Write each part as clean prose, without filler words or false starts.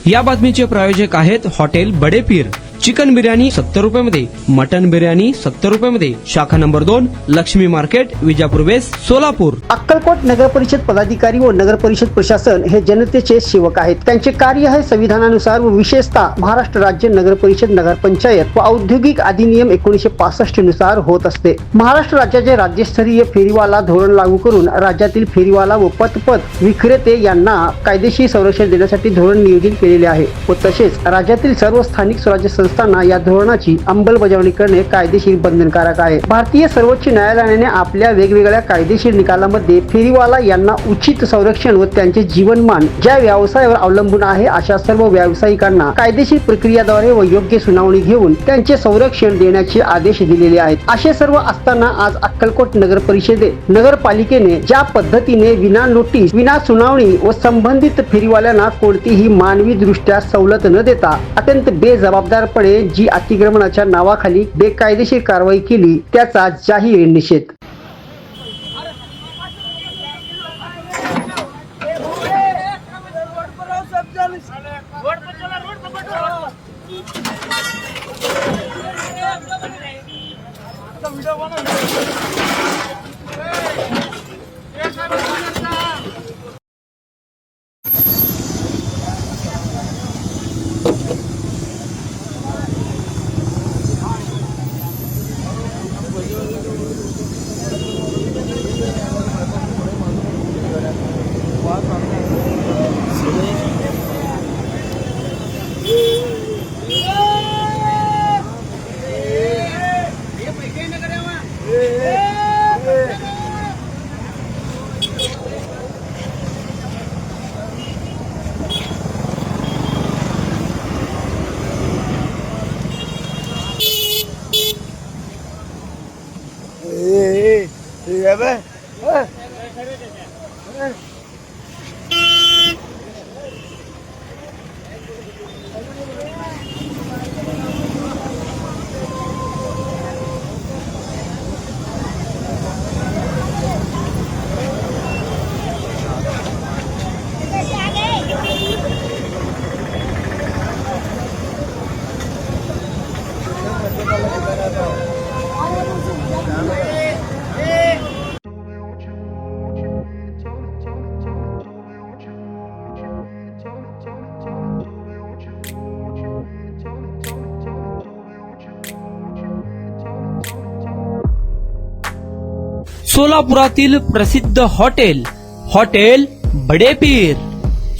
या बातमीचे प्रायोजक आहेत हॉटेल बडे पीर। चिकन बिर्याणी 70 रुपयामध्ये, मटन बिर्याणी 70 रुपयामध्ये। शाखा number 2, Lakshmi market, Vijapur west, Solapur. Akkalkot Nagar Parishad पदाधिकारी व नगर परिषद प्रशासन हे जनतेचे सेवक आहेत। त्यांचे कार्य हे संविधानानुसार व विशेषतः महाराष्ट्र राज्य नगर परिषद, नगर पंचायत व औद्योगिक अधिनियम 1965 नुसार होत असते। महाराष्ट्र राज्याचे राज्यस्तरीय फेरीवाला धोरण लागू करून राज्यातील फेरीवाला व पथपथ विक्रेते यांना कायदेशीर संरक्षण देण्यासाठी धोरण नियोजित केलेले आहे व तसेच राज्यातील सर्व स्थानिक स्वराज्य संस्थांना या धोरणाची अंमलबजावणी करणे कायदेशीर बंधनकारक आहे। भारतीय सर्वोच्च न्यायालयाने आपल्या वेगवेगळ्या कायदेशीर निकालामध्ये फेरीवाला यांना उचित संरक्षण व त्यांचे जीवनमान ज्या व्यवसायावर अवलंबून आहे अशा सर्व व्यावसायिकांना कायदेशीर प्रक्रियाद्वारे व योग्य सुनावणी घेऊन त्यांचे संरक्षण देण्याचे आदेश दिलेले आहेत। असे सर्व असताना आज अक्कलकोट नगर नगरपालिकेने ज्या पद्धतीने विना नोटीस, विना सुनावणी व संबंधित फेरीवाल्यांना कोणतीही मानवी दृष्ट्या सवलत न देता अत्यंत बेजबाबदारपणे जी अतिक्रमणाच्या नावाखाली बेकायदेशीर कारवाई केली त्याचा जाहीर निषेध। सोलापुरातील प्रसिद्ध हॉटेल बडे पीर।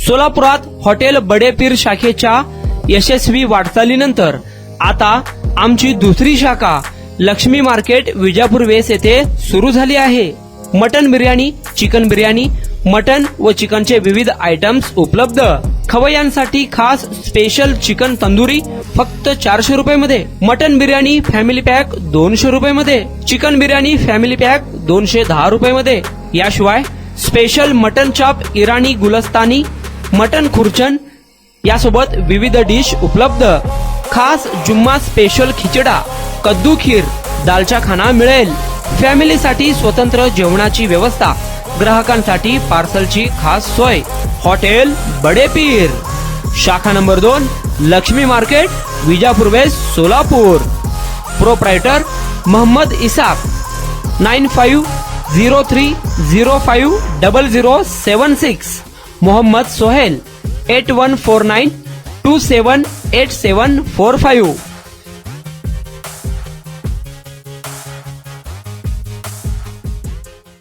सोलापुरात हॉटेल बडे पीर शाखेच्या यशस्वी वाटचालीनंतर आता आमची दुसरी शाखा लक्ष्मी मार्केट, विजापूर वेस्ट येथे सुरू झाली आहे। Mutton biryani, chicken biryani, mutton व चिकनचे विविध आयटम्स उपलब्ध। खवय्यांसाठी खास स्पेशल चिकन तंदुरी फक्त 400 रुपयामध्ये, मटन बिर्याणी फॅमिली पॅक 200 रुपयामध्ये, चिकन बिर्याणी फॅमिली पॅक 210 रुपयामध्ये। याशिवाय स्पेशल मटन चॉप, इराणी गुलस्तानी, मटन खुर्चन यासोबत विविध डिश उपलब्ध। खास जुम्मा स्पेशल खिचडा, कद्दू खीर, दालचा खाना मिळेल। फॅमिलीसाठी स्वतंत्र जेवणाची व्यवस्था, ग्राहकांसाठी पार्सलची खास सोय। हॉटेल बडे पीर, शाखा number 2, Lakshmi market, Vijapur west, Solapur. Proprietor Mohammad Isaq, 9503050076। Mohammad Sohail, 8149278745।